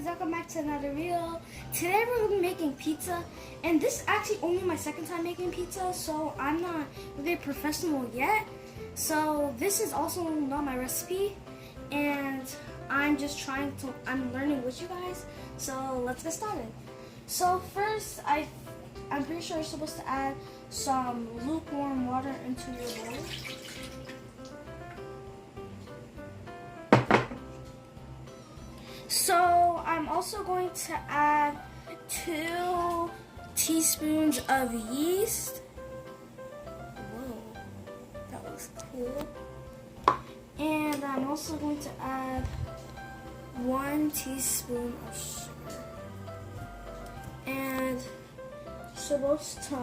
guys, welcome back to another video. Today we're going to be making pizza, and this is actually only my second time making pizza, so I'm not really professional yet. So this is also not my recipe, and I'm learning with you guys, so let's get started. So first, I'm pretty sure you're supposed to add some lukewarm water into your bowl. So I'm also going to add 2 teaspoons of yeast. Whoa, that looks cool. And I'm also going to add 1 teaspoon of sugar. And you're supposed to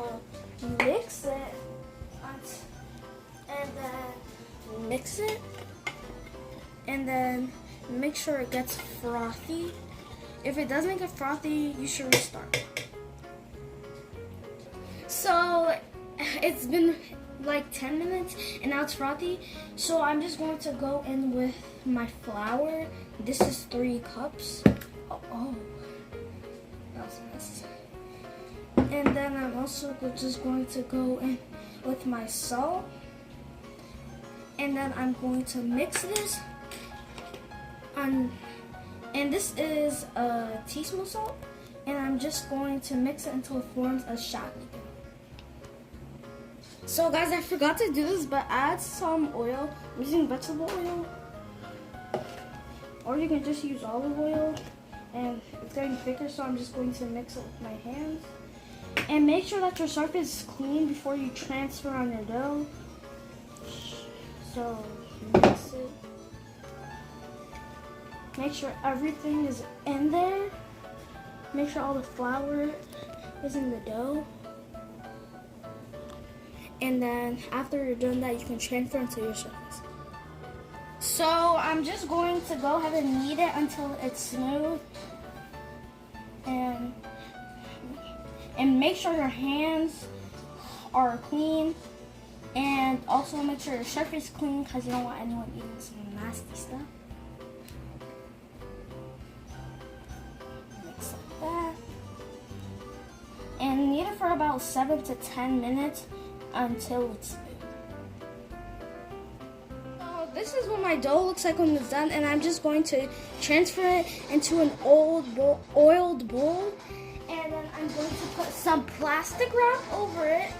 mix it, and then mix it, and then make sure it gets frothy. If it doesn't get frothy, you should restart. So it's been like 10 minutes and now it's frothy. So I'm just going to go in with my flour. This is 3 cups. Oh, that was a mess. And then I'm also just going to go in with my salt. And then I'm going to mix this. And this is a teaspoon of salt, and I'm just going to mix it until it forms a shot. So guys, I forgot to do this, but add some oil. I'm using vegetable oil, or you can just use olive oil, and it's getting thicker, so I'm just going to mix it with my hands. And make sure that your surface is clean before you transfer on your dough. So mix it. Make sure everything is in there. Make sure all the flour is in the dough. And then after you're done that, you can transfer into your surface. So I'm just going to go ahead and knead it until it's smooth. And make sure your hands are clean. And also make sure your surface is clean, because you don't want anyone eating some nasty stuff. And knead it for about 7 to 10 minutes until it's smooth. So this is what my dough looks like when it's done, and I'm just going to transfer it into an oiled bowl, and then I'm going to put some plastic wrap over it.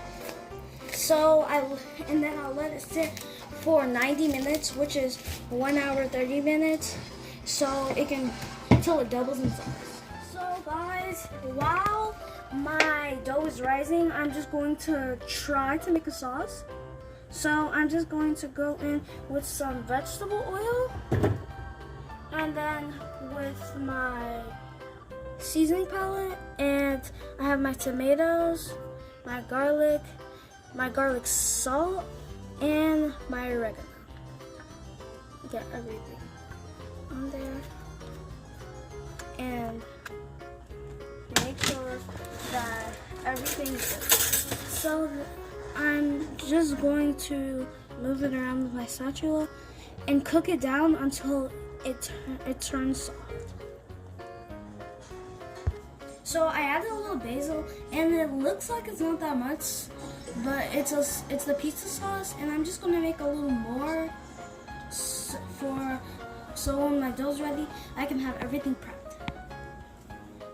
And then I'll let it sit for 90 minutes, which is 1 hour 30 minutes, until it doubles in size. So guys, while my dough is rising, I'm just going to try to make a sauce. So I'm just going to go in with some vegetable oil, and then with my seasoning palette, and I have my tomatoes, my garlic salt, and my oregano. Get everything on there, and make sure that everything's good. So I'm just going to move it around with my spatula and cook it down until it turns soft. So I added a little basil, and it looks like it's not that much, but it's the pizza sauce, and I'm just gonna make a little more so when my dough's ready, I can have everything prepped.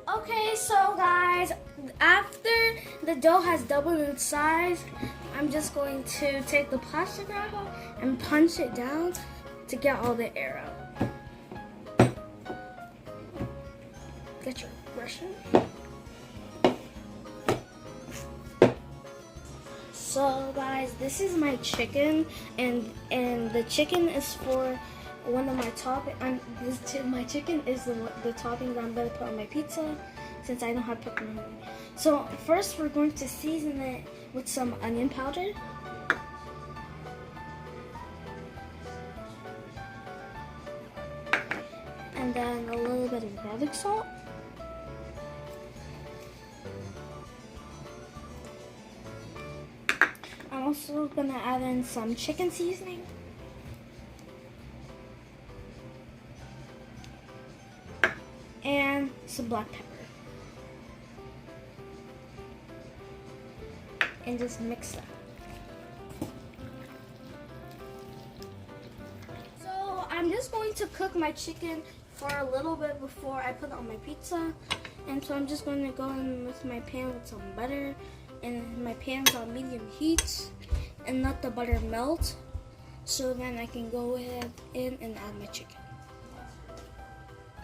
Okay, so guys, after the dough has doubled in size, I'm just going to take the plastic wrap off and punch it down to get all the air out. Get your brush in. So guys, this is my chicken, and the chicken is for one of my toppings. My chicken is the topping that I'm gonna put on my pizza, since I don't have pepperoni. So first, we're going to season it with some onion powder, and then a little bit of garlic salt. I'm also gonna add in some chicken seasoning. And some black pepper. And just mix that. So I'm just going to cook my chicken for a little bit before I put it on my pizza. And so I'm just going to go in with my pan with some butter. And my pan's on medium heat. And let the butter melt. So then I can go ahead in and add my chicken.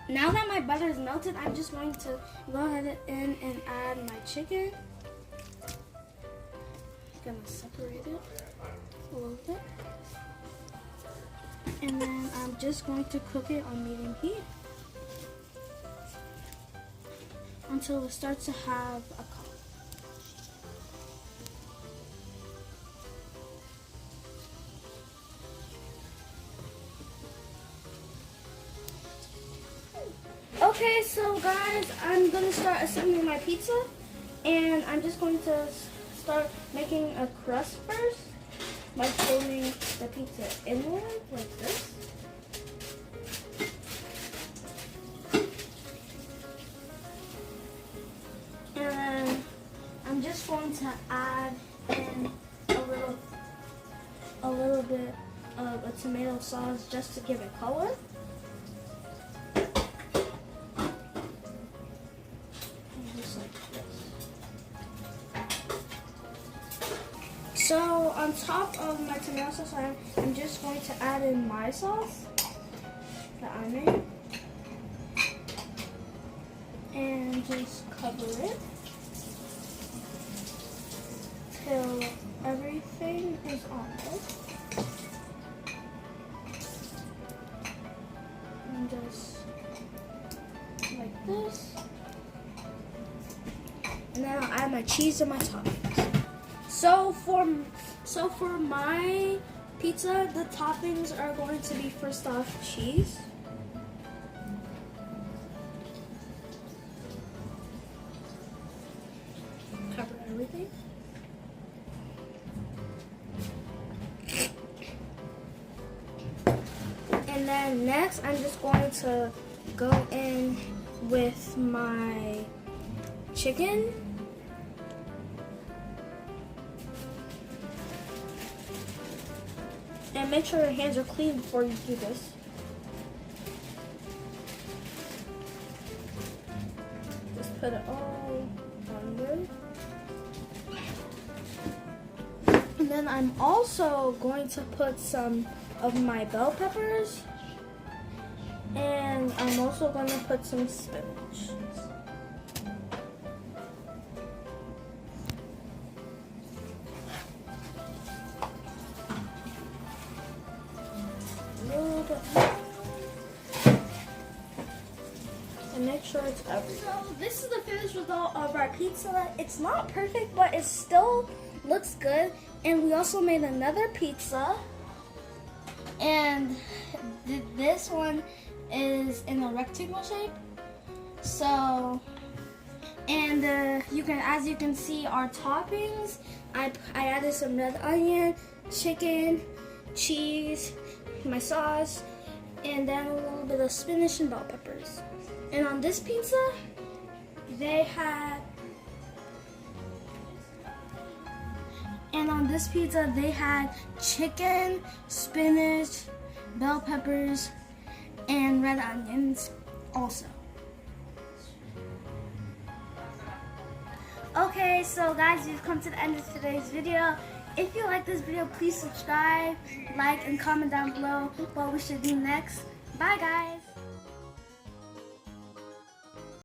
Now that my butter is melted, I'm just going to go ahead in and add my chicken. Gonna separate it a little bit, and then I'm just going to cook it on medium heat until it starts to have a color. Okay, so guys, I'm gonna start assembling my pizza, and I'm just going to start making a crust first by folding the pizza inward like this. And then I'm just going to add in a little bit of a tomato sauce just to give it color. Just like this. So on top of my tomato sauce, I'm just going to add in my sauce that I made. And just cover it till everything is on it. And just like this. And then I'll add my cheese and my toppings. So for my pizza, the toppings are going to be first off cheese. Cover everything. And then next, I'm just going to go in with my chicken. And make sure your hands are clean before you do this. Just put it all on there. And then I'm also going to put some of my bell peppers. And I'm also going to put some spinach. And make sure it's everywhere. So this is the finished result of our pizza. It's not perfect, but it still looks good. And we also made another pizza. And this one is in a rectangle shape. So, and you can, as you can see, our toppings. I added some red onion, chicken, cheese, my sauce, and then a little bit of spinach and bell peppers. And on this pizza, they had chicken, spinach, bell peppers, and red onions also. Okay, so guys, we've come to the end of today's video. If you like this video, please subscribe, like, and comment down below what we should do next. Bye, guys.